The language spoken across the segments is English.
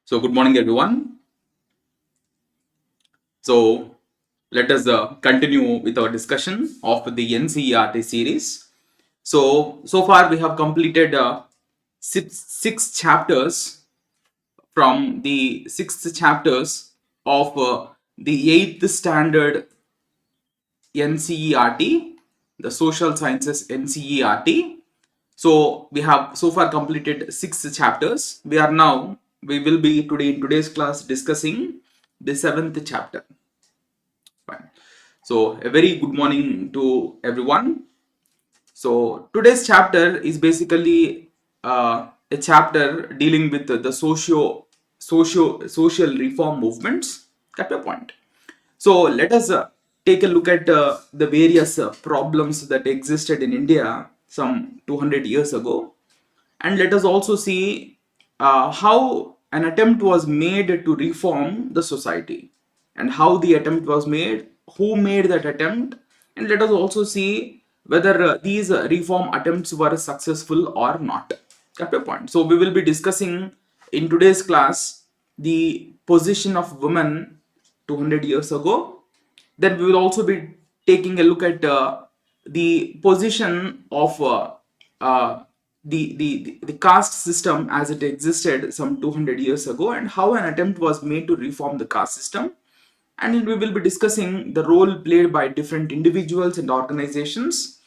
So good morning everyone. So let us continue with our discussion of the NCERT series. So far we have completed six chapters from the sixth chapters of the eighth standard NCERT, the social sciences NCERT. So we have so far completed six chapters. We will be today in today's class discussing the seventh chapter. Fine. So a very good morning to everyone. So today's chapter is basically a chapter dealing with the social reform movements. Got your point. So let us take a look at the various problems that existed in India some 200 years ago, and let us also see how an attempt was made to reform the society, and how the attempt was made, who made that attempt, and let us also see whether these reform attempts were successful or not. Got your point. So we will be discussing in today's class the position of women 200 years ago. Then we will also be taking a look at the position of the caste system as it existed some 200 years ago, and how an attempt was made to reform the caste system. And we will be discussing the role played by different individuals and organizations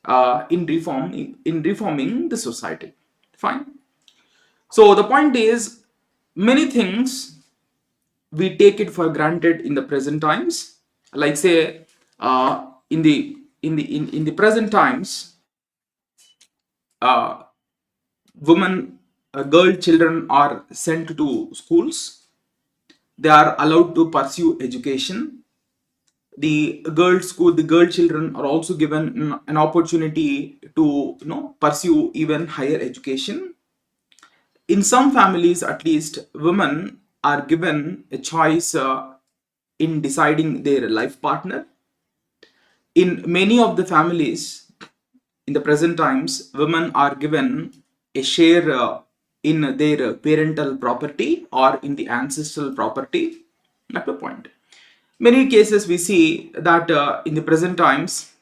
in reforming the society. Fine. So the point is, many things we take it for granted in the present times. Like say, in the present times, women, girl children are sent to schools. They are allowed to pursue education. The girl children are also given an opportunity to pursue even higher education. In some families, at least, women are given a choice in deciding their life partner. In many of the families in the present times, women are given a share in their parental property or in the ancestral property. That's the point. Many cases we see that in the present times,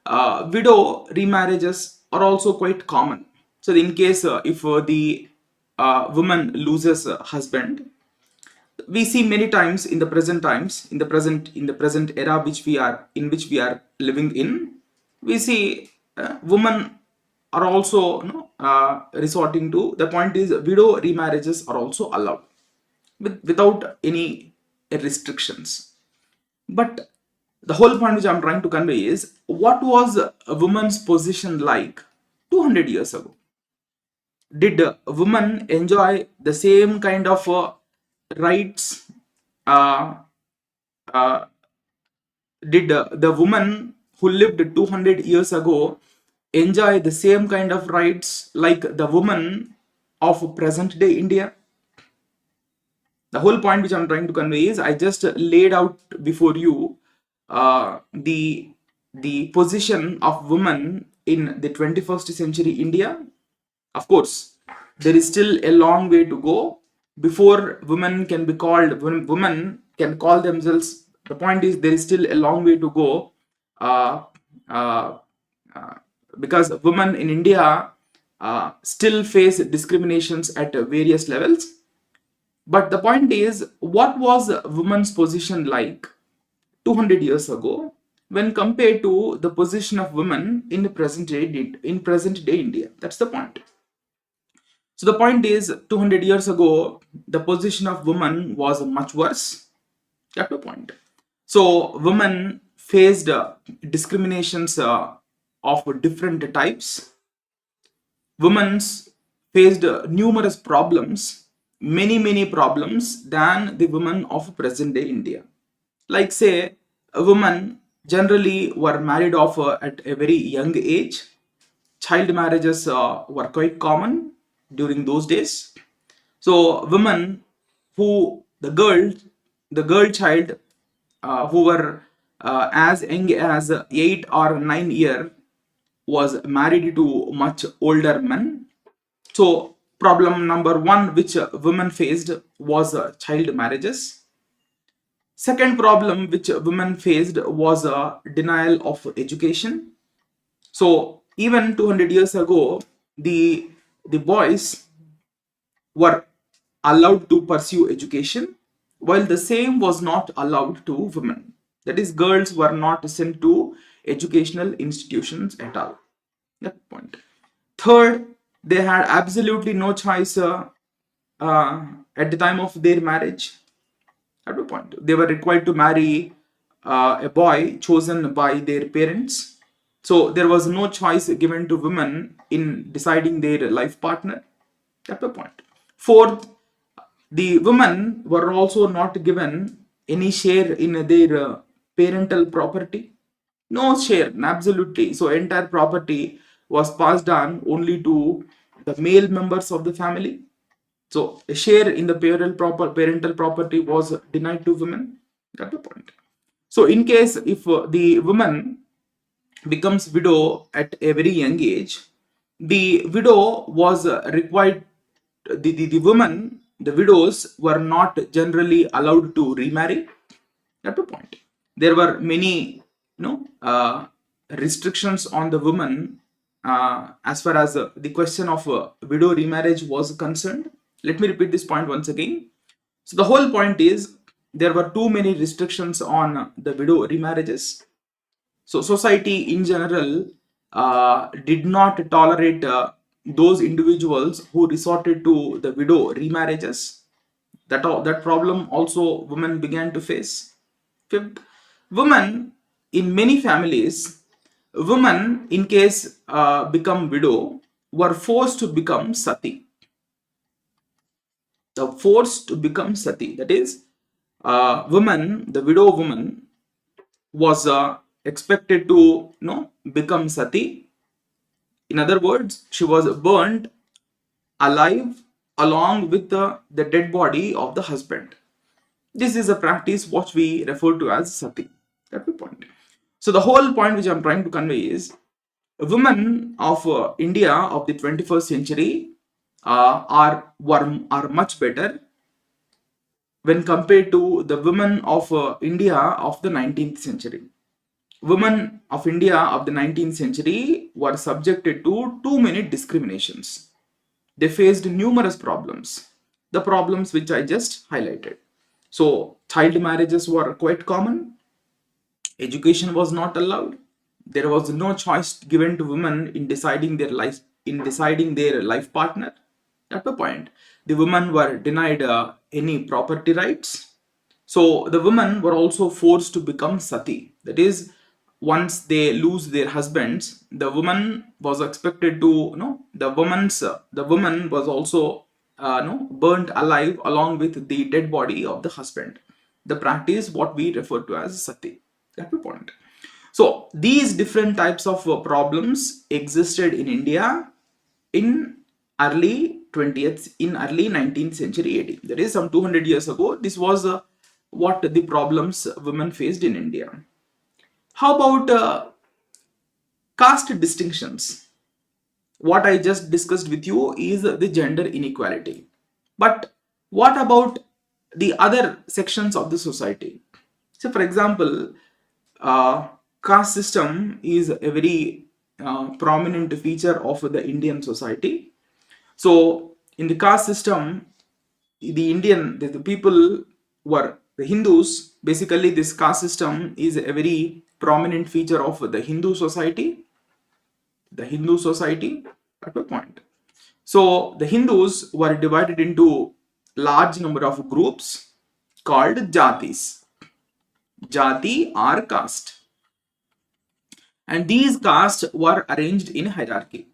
widow remarriages are also quite common. So in case if the woman loses a husband, we see many times in the present times, in the present era which we are living in, we see women are also resorting to. The point is, widow remarriages are also allowed without any restrictions. But the whole point which I'm trying to convey is, what was a woman's position like 200 years ago? Did women enjoy the same kind of rights? Uh, uh, did the woman who lived 200 years ago enjoy the same kind of rights like the woman of present day India? The whole point which I'm trying to convey is, I just laid out before you the position of women in the 21st century India. Of course, there is still a long way to go before women can be called, when women can call themselves. The point is, there is still a long way to go, uh, uh, uh, because women in India still face discriminations at various levels. But the point is, what was women's position like 200 years ago when compared to the position of women in the present day India? That's the point. So the point is, 200 years ago, the position of women was much worse. That's the point. So women faced discriminations of different types. Women faced numerous problems, many problems than the women of present day India. Like say, a woman generally were married off at a very young age. Child marriages were quite common during those days. So women who the girl child who were as young as 8 or 9 years was married to much older men. So Problem number one, which women faced, was child marriages. Second problem which women faced was a denial of education. So even 200 years ago, the boys were allowed to pursue education, while the same was not allowed to women. That is, girls were not sent to educational institutions at all. That point. Third, they had absolutely no choice at the time of their marriage. At a point, they were required to marry a boy chosen by their parents. So there was no choice given to women in deciding their life partner. At a point. Fourth, the women were also not given any share in their parental property. No share, absolutely. So entire property was passed on only to the male members of the family. So a share in the parental property was denied to women. Got the point. So in case if the woman becomes widow at a very young age, the widow was required, the women, the widows were not generally allowed to remarry. At a point, there were many, restrictions on the woman as far as the question of widow remarriage was concerned. Let me repeat this point once again. So the whole point is there were too many restrictions on the widow remarriages. So society in general did not tolerate those individuals who resorted to the widow remarriages. That problem also women began to face. Fifth, women in many families, women in case become widow were forced to become sati. The forced to become sati. That is, woman, the widow woman, was expected to become sati. In other words, she was burnt alive along with the dead body of the husband. This is a practice what we refer to as sati. That's the point. So the whole point which I'm trying to convey is women of India of the 21st century are much better when compared to the women of India of the 19th century. Women of India of the 19th century were subjected to too many discriminations. They faced numerous problems, the problems which I just highlighted. So, child marriages were quite common, education was not allowed, there was no choice given to women in deciding their life partner. At the point, the women were denied any property rights. So the women were also forced to become sati. That is, once they lose their husbands, the woman was expected to, the woman was also, burnt alive along with the dead body of the husband. The practice, what we refer to as sati. That's the point. So these different types of problems existed in India in early 19th century AD. That is some 200 years ago. This was what the problems women faced in India. How about caste distinctions? What I just discussed with you is the gender inequality. But what about the other sections of the society? So, for example, caste system is a very prominent feature of the Indian society. So, in the caste system, the people were the Hindus. Basically, this caste system is a very prominent feature of the Hindu society. The Hindu society at a point. So the Hindus were divided into large number of groups called jatis. Jati or caste. And these castes were arranged in hierarchy.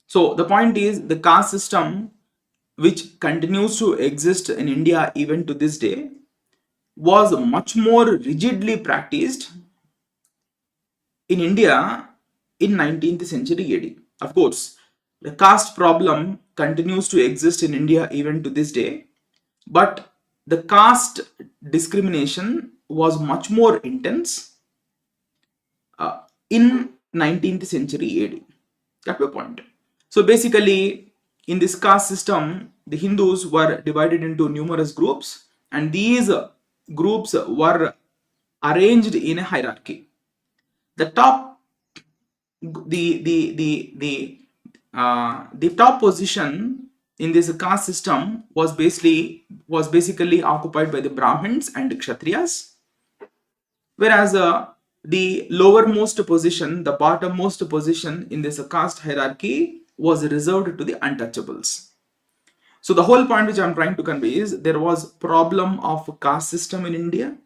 So the point is the caste system, which continues to exist in India even to this day, was much more rigidly practiced in India in 19th century AD. Of course, the caste problem continues to exist in India even to this day, but the caste discrimination was much more intense in 19th century AD. That's the point. So basically, in this caste system, the Hindus were divided into numerous groups, and these groups were arranged in a hierarchy. The top, the top position in this caste system was basically occupied by the Brahmins and Kshatriyas, whereas the lowermost position, the bottommost position in this caste hierarchy was reserved to the untouchables. So the whole point which I'm trying to convey is there was problem of caste system in India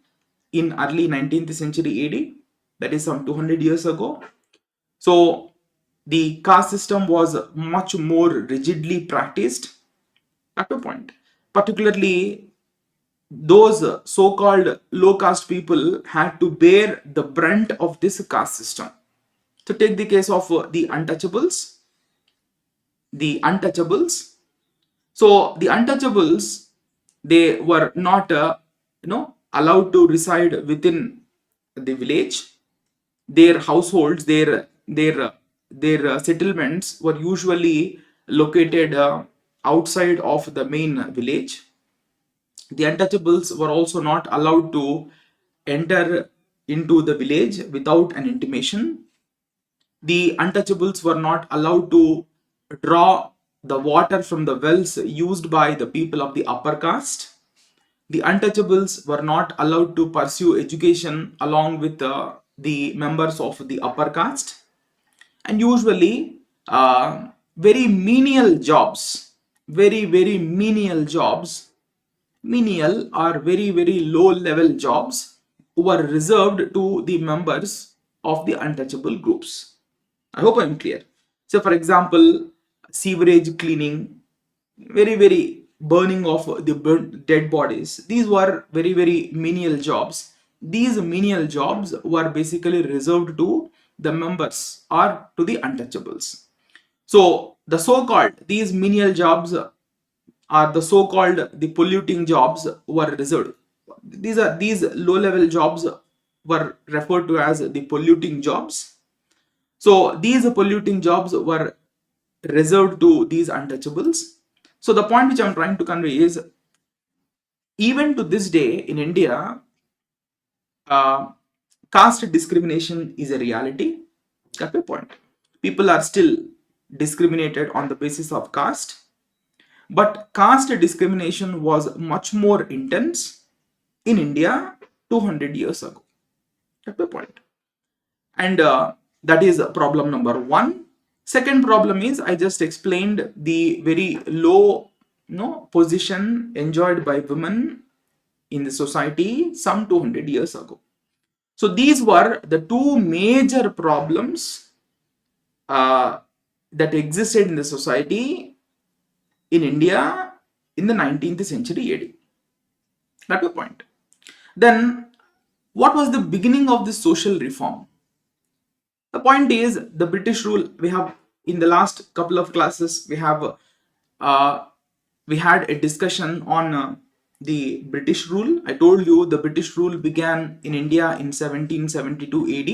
in early 19th century AD, that is some 200 years ago. So the caste system was much more rigidly practiced at a point. Particularly those so-called low caste people had to bear the brunt of this caste system. So take the case of the untouchables. The untouchables. So the untouchables, they were not allowed to reside within the village. Their households, their settlements were usually located outside of the main village. The untouchables were also not allowed to enter into the village without an intimation. The untouchables were not allowed to draw the water from the wells used by the people of the upper caste. The untouchables were not allowed to pursue education along with the members of the upper caste. And usually, very menial jobs, very menial jobs, menial or very low level jobs were reserved to the members of the untouchable groups. I hope I'm clear. So, for example, sewerage cleaning, very burning of the dead bodies. These were very menial jobs. These menial jobs were basically reserved to the members or to the untouchables. So the so-called these menial jobs are the so-called the polluting jobs were reserved. These low-level jobs were referred to as the polluting jobs. So these polluting jobs were reserved to these untouchables. So the point which I'm trying to convey is, even to this day in India, caste discrimination is a reality. That's my point. People are still discriminated on the basis of caste, but caste discrimination was much more intense in India 200 years ago. That's my point. And that is problem number one. Second problem is, I just explained the very low position enjoyed by women in the society some 200 years ago. So these were the two major problems that existed in the society in India in the 19th century AD. That's the point. Then, what was the beginning of this social reform? The point is, the British rule. We have, in the last couple of classes, we had a discussion on the British rule. I told you the British rule began in India in 1772 AD,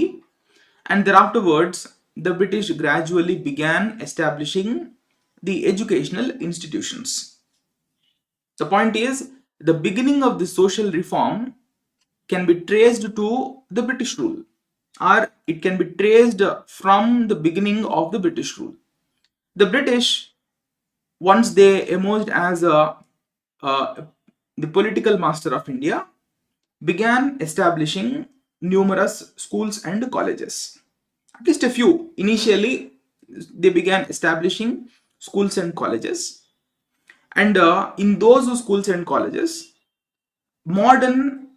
and thereafterwards the British gradually began establishing the educational institutions. The point is, the beginning of the social reform can be traced to the British rule, or it can be traced from the beginning of the British rule. The British, once they emerged as the political master of India, began establishing numerous schools and colleges. At least a few. Initially, they began establishing schools and colleges. And in those schools and colleges, modern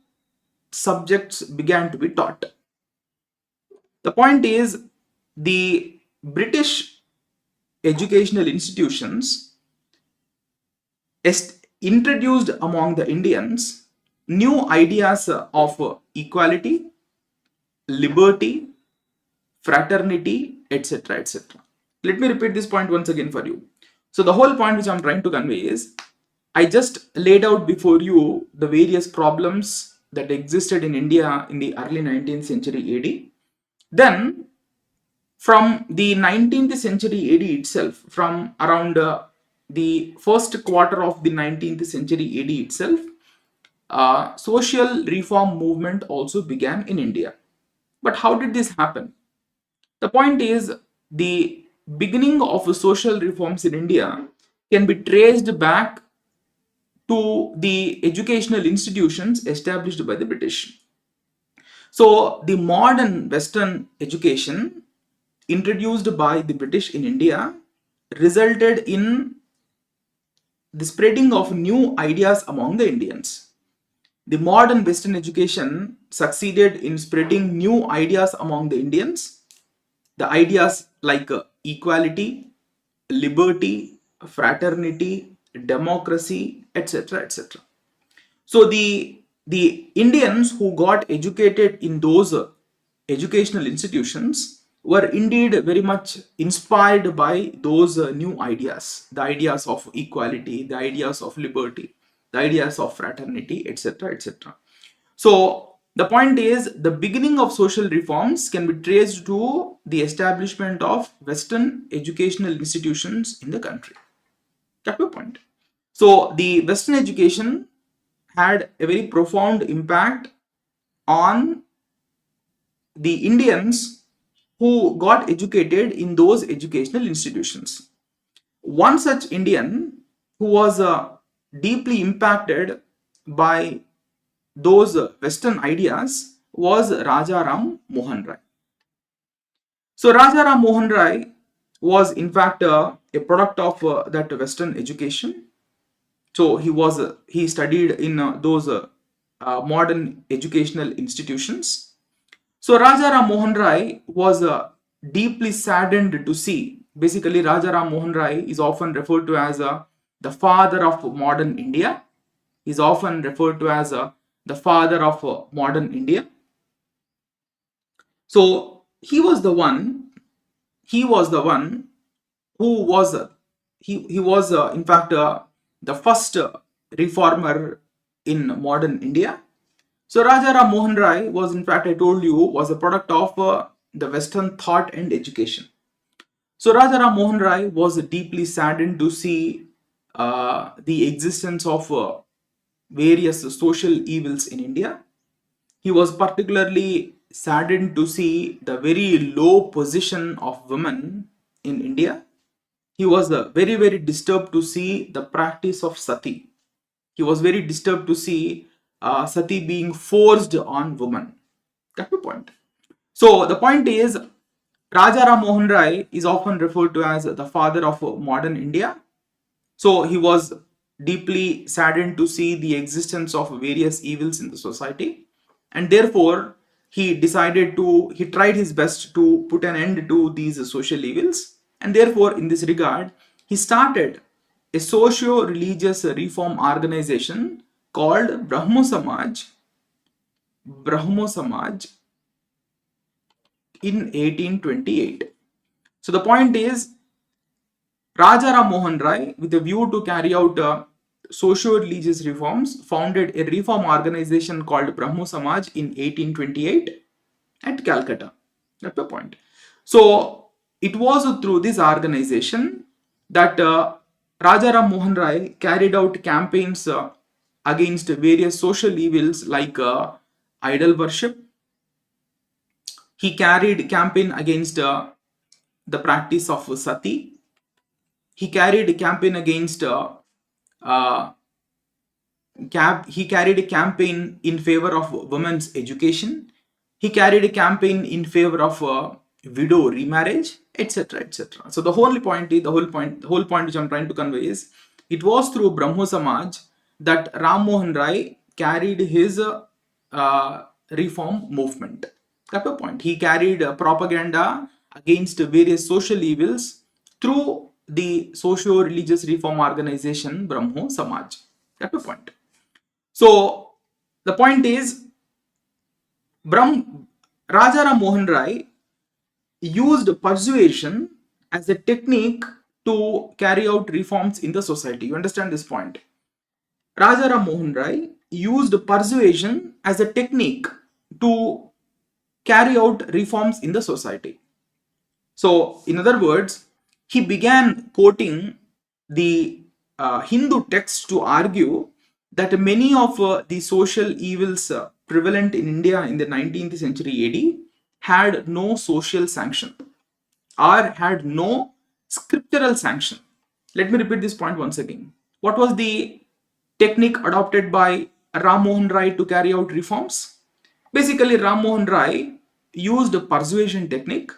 subjects began to be taught. The point is, the British educational institutions introduced among the Indians new ideas of equality, liberty, fraternity, etc. etc. Let me repeat this point once again for you. So the whole point which I'm trying to convey is, I just laid out before you the various problems that existed in India in the early 19th century AD. Then from the 19th century AD itself, from around the first quarter of the 19th century AD itself, social reform movement also began in India. But how did this happen? The point is, the beginning of social reforms in India can be traced back to the educational institutions established by the British. So, the modern Western education introduced by the British in India resulted in the spreading of new ideas among the Indians. The modern Western education succeeded in spreading new ideas among the Indians. The ideas like equality, liberty, fraternity, democracy, etc., etc. So the Indians who got educated in those educational institutions were indeed very much inspired by those new ideas, the ideas of equality, the ideas of liberty, the ideas of fraternity, etc., etc. So the point is, the beginning of social reforms can be traced to the establishment of Western educational institutions in the country. That's my point. So the Western education had a very profound impact on the Indians who got educated in those educational institutions. One such Indian who was deeply impacted by those Western ideas was Raja Ram Mohan Roy. So Raja Ram Mohan Roy was in fact a product of that Western education. So he studied in those modern educational institutions. So Raja Ram Mohan Roy was deeply saddened to see. Basically, Raja Ram Mohan Roy is often referred to as the father of modern India. He is often referred to as the father of modern India. So he was the one who was he was in fact the first reformer in modern India. So Raja Ram Mohan Roy was, in fact, I told you, was a product of the Western thought and education. So Raja Ram Mohan Roy was deeply saddened to see the existence of various social evils in India. He was particularly saddened to see the very low position of women in India. He was very disturbed to see the practice of sati. He was very disturbed to see sati being forced on women. That's the point. So the point is, Raja Ram Mohan Roy is often referred to as the father of modern India. So he was deeply saddened to see the existence of various evils in the society, and therefore he tried his best to put an end to these social evils, and therefore in this regard he started a socio-religious reform organization called Brahmo Samaj in 1828. So the point is, Raja Ram Mohan Roy, with a view to carry out socio-religious reforms, founded a reform organization called Brahmo Samaj in 1828 at Calcutta. That's the point. So it was through this organization that Raja Ram Mohan Roy carried out campaigns against various social evils like idol worship. He carried campaign against the practice of sati. He carried a campaign against uh, he carried a campaign in favor of women's education. He carried a campaign in favor of widow remarriage, etc., etc. So the whole point which I'm trying to convey is, it was through Brahmo Samaj that Ram Mohan Roy carried his reform movement. That's the point. He carried propaganda against various social evils through the socio-religious reform organization Brahmo Samaj. That's the point. So the point is, Raja Ram Mohan Roy used persuasion as a technique to carry out reforms in the society. You understand this point? Raja Ram Mohan Roy used persuasion as a technique to carry out reforms in the society. So, in other words, he began quoting the Hindu texts to argue that many of the social evils prevalent in India in the 19th century AD had no social sanction or had no scriptural sanction. Let me repeat this point once again. What was the technique adopted by Ram Mohan Roy to carry out reforms? Basically, Ram Mohan Roy used a persuasion technique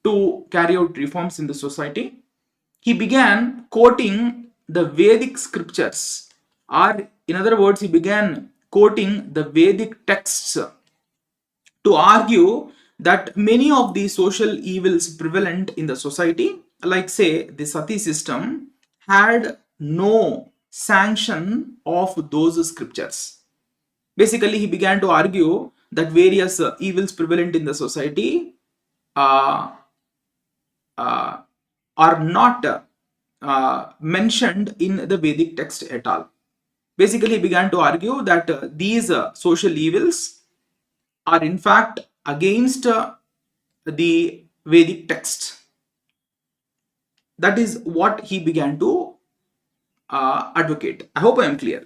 to carry out reforms in the society. He began quoting the Vedic scriptures, or in other words, he began quoting the Vedic texts to argue that many of the social evils prevalent in the society, like say the sati system, had no sanction of those scriptures. Basically, he began to argue that various evils prevalent in the society uh, uh, are not mentioned in the Vedic text at all. Basically, he began to argue that these social evils are in fact against the Vedic text. That is what he began to advocate. I hope I am clear.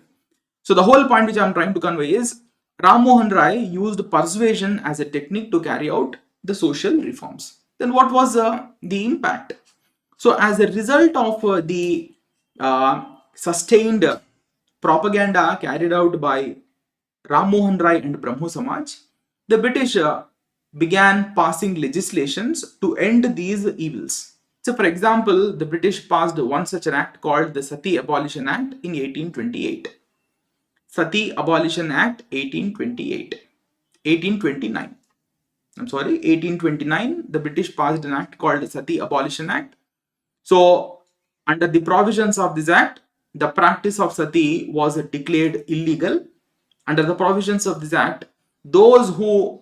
So the whole point which I am trying to convey is Ram Mohan Roy used persuasion as a technique to carry out the social reforms. Then what was the impact? So as a result of the sustained propaganda carried out by Ram Mohan Roy and Brahmo Samaj, the British began passing legislations to end these evils. So, for example, the British passed one such an act called the Sati Abolition Act in 1828. Sati Abolition Act 1828. 1829. I'm sorry, 1829, the British passed an act called the Sati Abolition Act. So, under the provisions of this act, the practice of sati was declared illegal. Under the provisions of this act, those who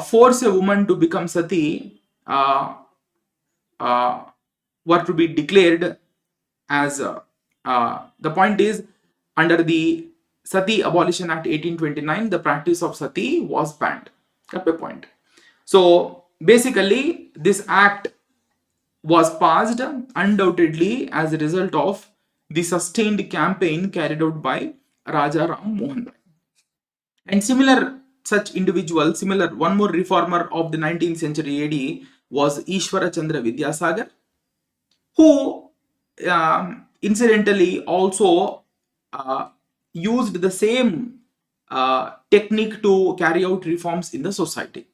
force a woman to become sati were to be declared as the point is, under the Sati Abolition Act 1829, the practice of sati was banned. That's the point. So basically, this act was passed undoubtedly as a result of the sustained campaign carried out by Raja Ram Mohan Roy. And similar such individual, one more reformer of the 19th century AD was Ishwara Chandra Vidyasagar, who incidentally also used the same technique to carry out reforms in the society.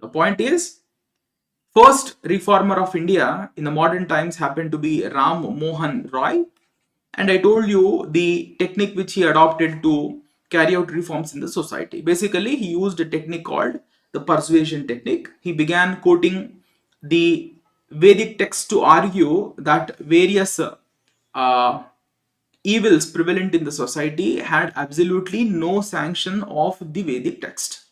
The point is, first reformer of India in the modern times happened to be Ram Mohan Roy, and I told you the technique which he adopted to carry out reforms in the society. Basically, he used a technique called the persuasion technique. He began quoting the Vedic texts to argue that various evils prevalent in the society had absolutely no sanction of the Vedic text.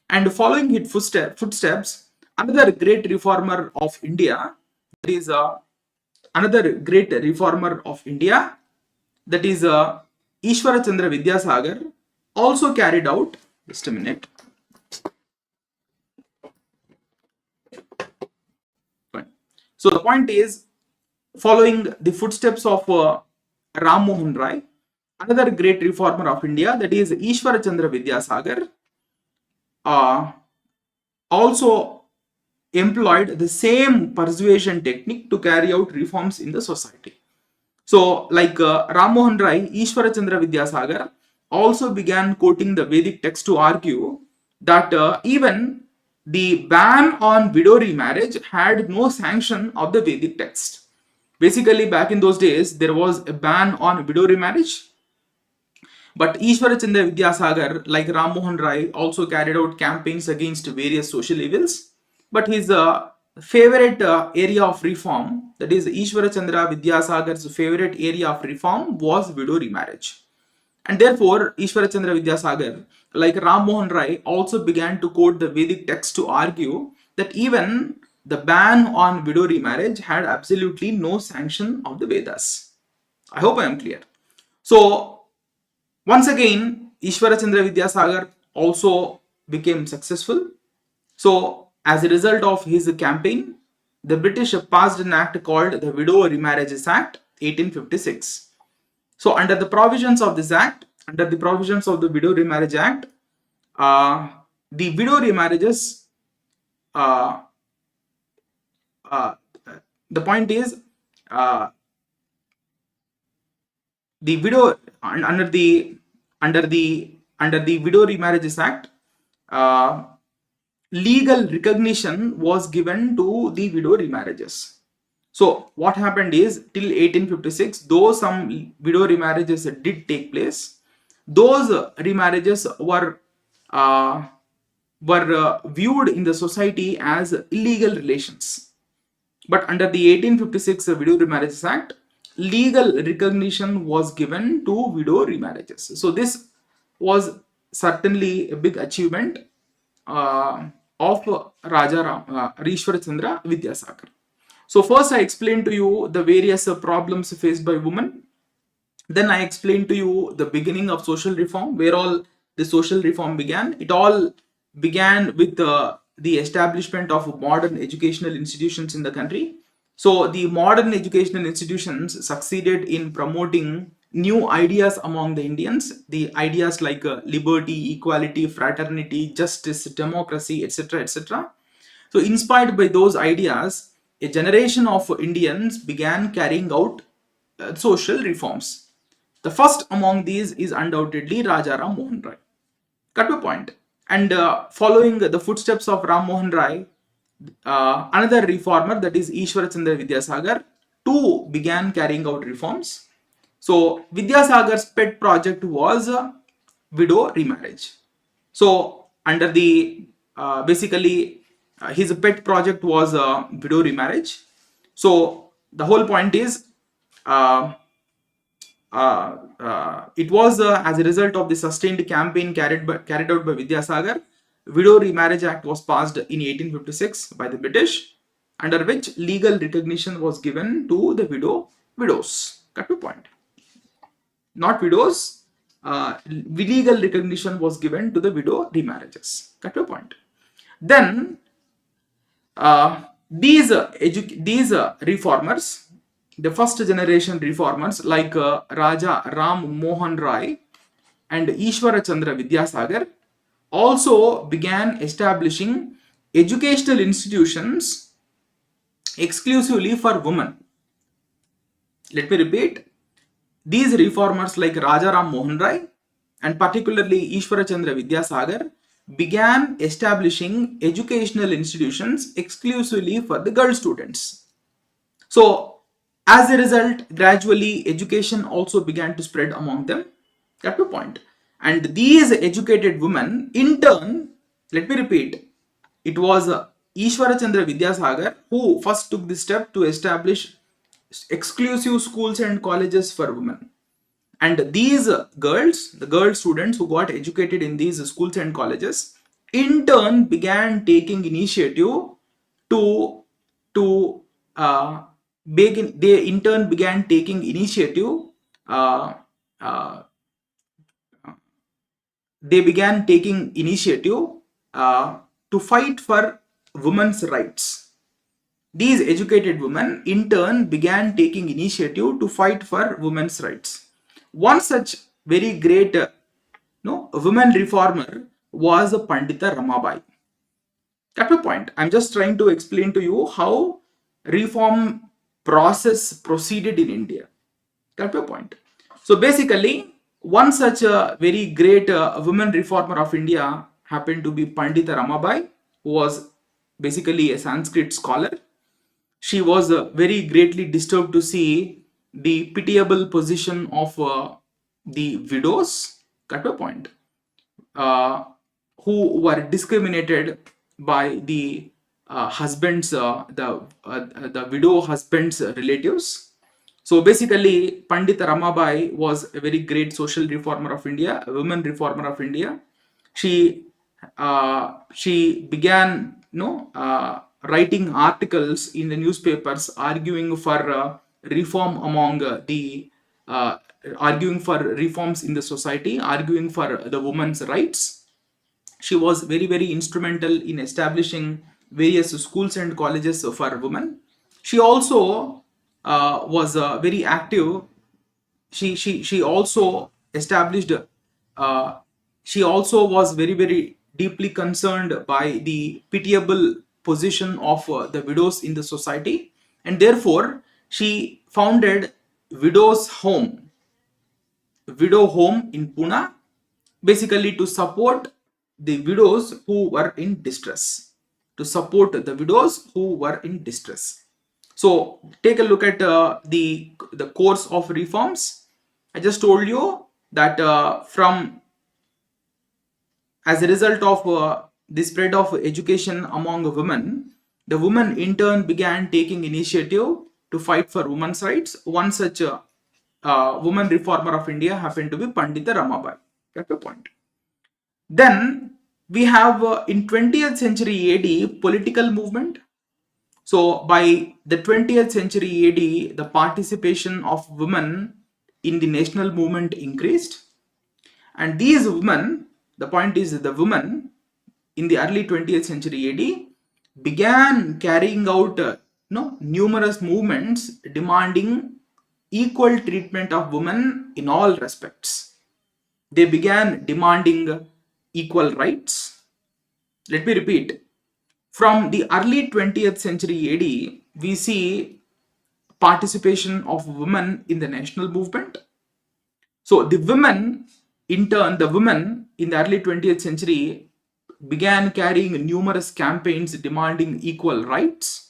And following his footsteps, another great reformer of India, that is another great reformer of India, that is Ishwara Chandra Vidyasagar, also carried out, just a minute. So the point is, following the footsteps of Ram Mohan Roy, another great reformer of India, that is Ishwara Chandra Vidyasagar, also employed the same persuasion technique to carry out reforms in the society. So, like Ram Mohan Roy, Ishwara Chandra Vidyasagar also began quoting the Vedic text to argue that even the ban on widow remarriage had no sanction of the Vedic text. Basically, back in those days, there was a ban on widow remarriage. But Ishwara Chandra Vidyasagar, like Ram Mohan Roy, also carried out campaigns against various social evils. But his favorite area of reform, that is Ishwara Chandra Vidyasagar's favorite area of reform, was widow remarriage. And therefore, Ishwara Chandra Vidyasagar, like Ram Mohan Roy, also began to quote the Vedic text to argue that even the ban on widow remarriage had absolutely no sanction of the Vedas. I hope I am clear. So, once again, Ishwara Chandra Vidyasagar also became successful. So, as a result of his campaign, the British passed an act called the Widow Remarriages Act 1856. So under the provisions of this act, under the provisions of the Widow Remarriage Act, the widow remarriages, uh, uh, the point is, the widow under the Widow Remarriages Act, legal recognition was given to the widow remarriages. So what happened is, till 1856, though some widow remarriages did take place, those remarriages were viewed in the society as illegal relations. But under the 1856 Widow Remarriages Act, legal recognition was given to widow remarriages. So this was certainly a big achievement of Raja Ishwar Chandra Vidyasagar. So first I explained to you the various problems faced by women. Then I explained to you the beginning of social reform, where all the social reform began. It all began with the establishment of modern educational institutions in the country. So the modern educational institutions succeeded in promoting new ideas among the Indians, the ideas like liberty, equality, fraternity, justice, democracy, etc., etc. So inspired by those ideas, a generation of Indians began carrying out social reforms. The first among these is undoubtedly Raja Ram Mohan Roy. Cut to point. And following the footsteps of Ram Mohan Roy, another reformer, that is Ishwar Chandra Vidyasagar, too began carrying out reforms. So Vidyasagar's pet project was widow remarriage. So under the basically his pet project was widow remarriage. So the whole point is, it was as a result of the sustained campaign carried out by Vidyasagar, Widow Remarriage Act was passed in 1856 by the British, under which legal recognition was given to the widows. Cut to point. Not widows, legal recognition was given to the widow remarriages. Cut to point. Then these reformers, the first generation reformers like Raja Ram Mohan Roy and Ishwara Chandra Vidyasagar, also began establishing educational institutions exclusively for women. Let me repeat. These reformers like Raja Ram Mohan Roy and particularly Ishwara Chandra Vidyasagar began establishing educational institutions exclusively for the girl students. So as a result, gradually education also began to spread among them. Got to point. And these educated women, in turn, let me repeat, it was Ishwara Chandra Vidyasagar who first took this step to establish exclusive schools and colleges for women. And these girls, the girl students who got educated in these schools and colleges, in turn began taking initiative they in turn began taking initiative to fight for women's rights. These educated women in turn began taking initiative to fight for women's rights. One such very great women reformer was Pandita Ramabai. At a point, I'm just trying to explain to you how reform process proceeded in India. At a point. So basically, one such a very great women reformer of India happened to be Pandita Ramabai, who was basically a Sanskrit scholar. She was very greatly disturbed to see the pitiable position of the widows, cut to a point, who were discriminated by the husbands, the widow husbands' relatives. So basically, Pandita Ramabai was a very great social reformer of India, a woman reformer of India. She began, writing articles in the newspapers arguing for reform among arguing for reforms in the society, arguing for the women's rights. She was very, very instrumental in establishing various schools and colleges for women. She also was very active. She also established. Uh, she also was very deeply concerned by the pitiable position of the widows in the society, and therefore she founded Widows Home, Widow Home in Pune, basically to support the widows who were in distress. To support the widows who were in distress. So take a look at the course of reforms. I just told you that from as a result of the spread of education among women, the women in turn began taking initiative to fight for women's rights. One such woman reformer of India happened to be Pandita Ramabai. That's the point. Then we have in 20th century AD political movement. So by the 20th century AD, the participation of women in the national movement increased, and these women, the point is the women in the early 20th century AD began carrying out numerous movements demanding equal treatment of women in all respects. They began demanding equal rights. Let me repeat. From the early 20th century AD, we see participation of women in the national movement. So the women, in turn, the women in the early 20th century began carrying numerous campaigns demanding equal rights.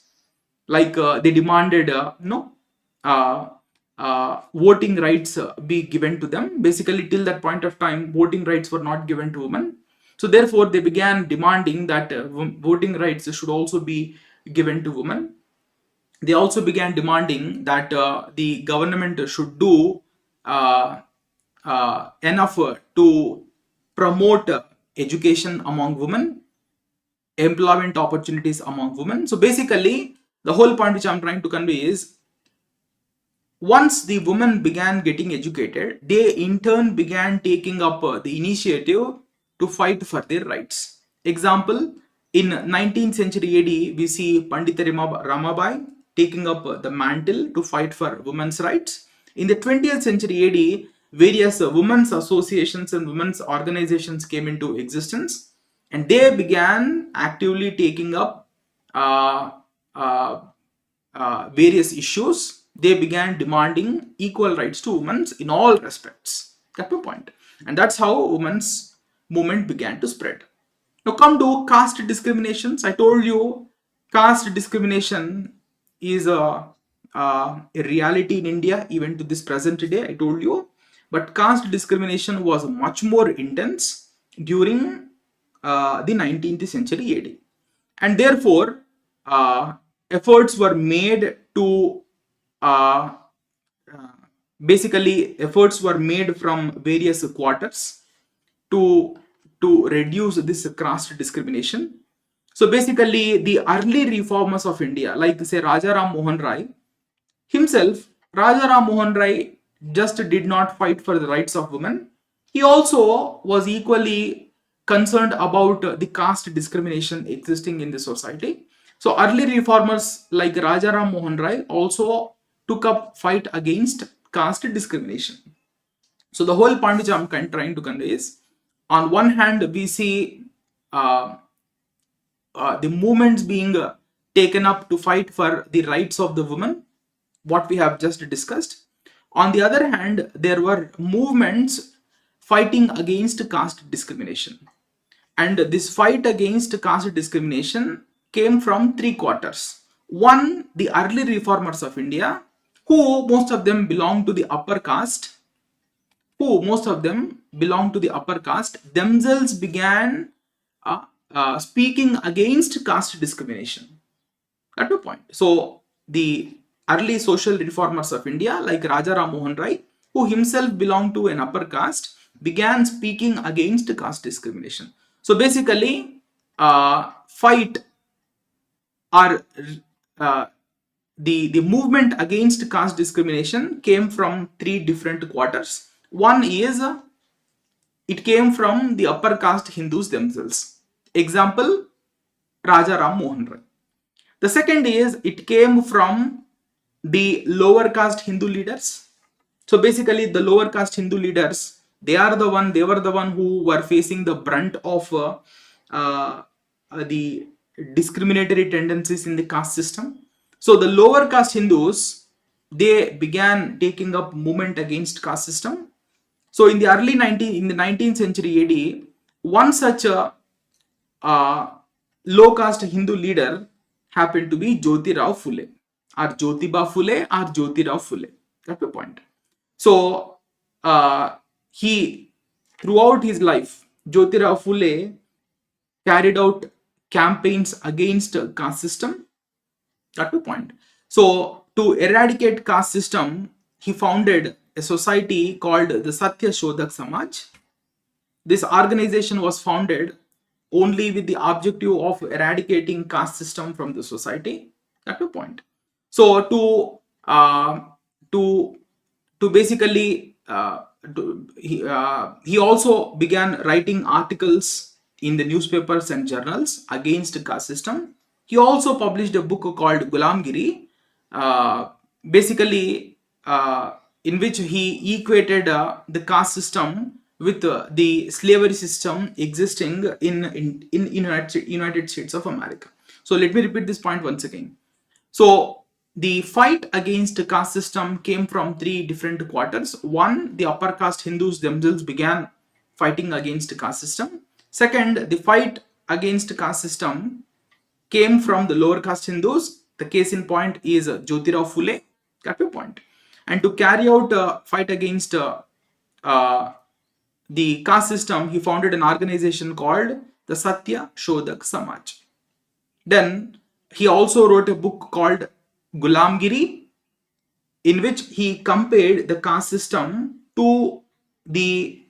Like they demanded, voting rights be given to them. Basically, till that point of time, voting rights were not given to women. So therefore, they began demanding that voting rights should also be given to women. They also began demanding that the government should do enough to promote education among women, employment opportunities among women. So basically, the whole point which I'm trying to convey is, once the women began getting educated, they in turn began taking up the initiative to fight for their rights. Example, in 19th century AD, we see Pandita Ramabai taking up the mantle to fight for women's rights. In the 20th century AD, various women's associations and women's organizations came into existence, and they began actively taking up uh, uh, various issues. They began demanding equal rights to women in all respects. That's my point. And that's how women's movement began to spread. Now come to caste discriminations. I told you caste discrimination is a reality in India even to this present day. I told you, but caste discrimination was much more intense during the 19th century AD, and therefore efforts were made to uh, uh, basically efforts were made from various quarters to reduce this caste discrimination. So basically, the early reformers of India, like say Raja Ram Mohan Roy himself, Raja Ram Mohan Roy just did not fight for the rights of women. He also was equally concerned about the caste discrimination existing in the society. So early reformers like Raja Ram Mohan Roy also took up fight against caste discrimination. So the whole point which I'm trying to convey is, on one hand, we see uh, the movements being taken up to fight for the rights of the women, what we have just discussed. On the other hand, there were movements fighting against caste discrimination. And this fight against caste discrimination came from three quarters. One, the early reformers of India, who most of them belong to the upper caste, themselves began speaking against caste discrimination. That's the point. So the early social reformers of India, like Raja Ram Mohan Roy, who himself belonged to an upper caste, began speaking against caste discrimination. So basically, fight or the movement against caste discrimination came from three different quarters. One is it came from the upper caste Hindus themselves. Example, Raja Ram Mohan Roy. The second is it came from the lower caste Hindu leaders. So basically, the lower caste Hindu leaders, they were the one who were facing the brunt of the discriminatory tendencies in the caste system. So the lower caste Hindus, they began taking up movement against caste system. So in the 19th century AD, one such low caste Hindu leader happened to be Jyotirao Phule, or Jyotiba Phule, or Jyotirao Phule. That's the point. So he, throughout his life, Jyotirao Phule carried out campaigns against caste system. That's the point. So to eradicate caste system, he founded a society called the Satya Shodhak Samaj. This organization was founded only with the objective of eradicating caste system from the society. That's the point. So to basically he also began writing articles in the newspapers and journals against caste system. He also published a book called Gulamgiri, basically in which he equated the caste system with the slavery system existing in United States of America. So let me repeat this point once again. So the fight against the caste system came from three different quarters. One, the upper caste Hindus themselves began fighting against the caste system. Second, the fight against the caste system came from the lower caste Hindus. The case in point is Jyotirao Phule. Got your point. And to carry out a fight against the caste system, he founded an organization called the Satya Shodhak Samaj. Then he also wrote a book called Gulamgiri, in which he compared the caste system to the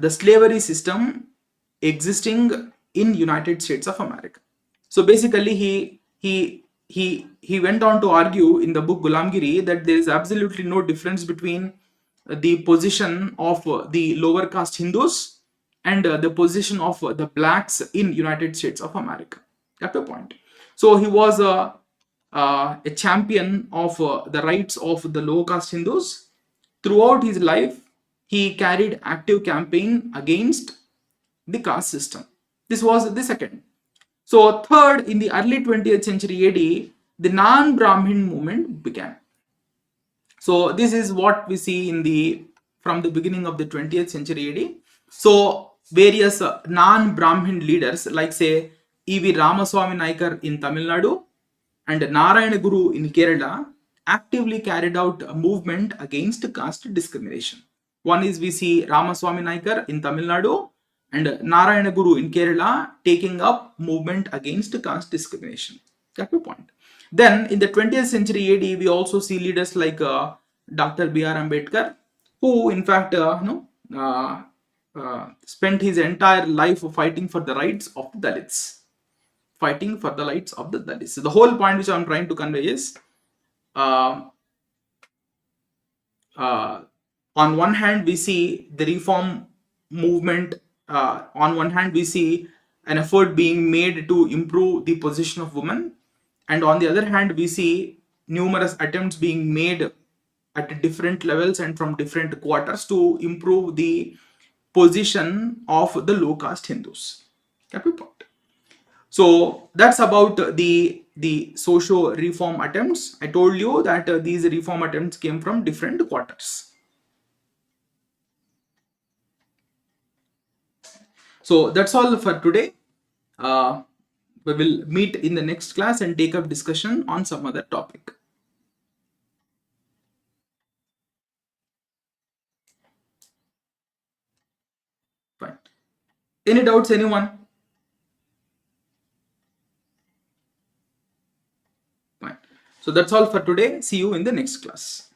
slavery system existing in United States of America. So basically, he went on to argue in the book Gulamgiri that there is absolutely no difference between the position of the lower caste Hindus and the position of the blacks in United States of America. That's the point. So he was a champion of the rights of the low caste Hindus. Throughout his life, he carried active campaign against the caste system. This was the second. So third, in the early 20th century AD, the non-Brahmin movement began. So this is what we see in the from the beginning of the 20th century AD. So various non-Brahmin leaders like say E.V. Ramaswamy Naikar in Tamil Nadu and Narayana Guru in Kerala actively carried out a movement against caste discrimination. One is we see Ramaswamy Naikar in Tamil Nadu and Narayana Guru in Kerala taking up movement against caste discrimination. That's the point. Then in the 20th century AD, we also see leaders like Dr. B.R. Ambedkar, who in fact spent his entire life fighting for the rights of the Dalits. Fighting for the rights of the Dalits. So the whole point which I am trying to convey is on one hand we see the reform movement, on one hand we see an effort being made to improve the position of women, and on the other hand we see numerous attempts being made at different levels and from different quarters to improve the position of the low caste Hindus. So that's about the socio reform attempts. I told you that these reform attempts came from different quarters. So that's all for today. We will meet in the next class and take up discussion on some other topic. Fine. Any doubts, anyone? Fine. So that's all for today. See you in the next class.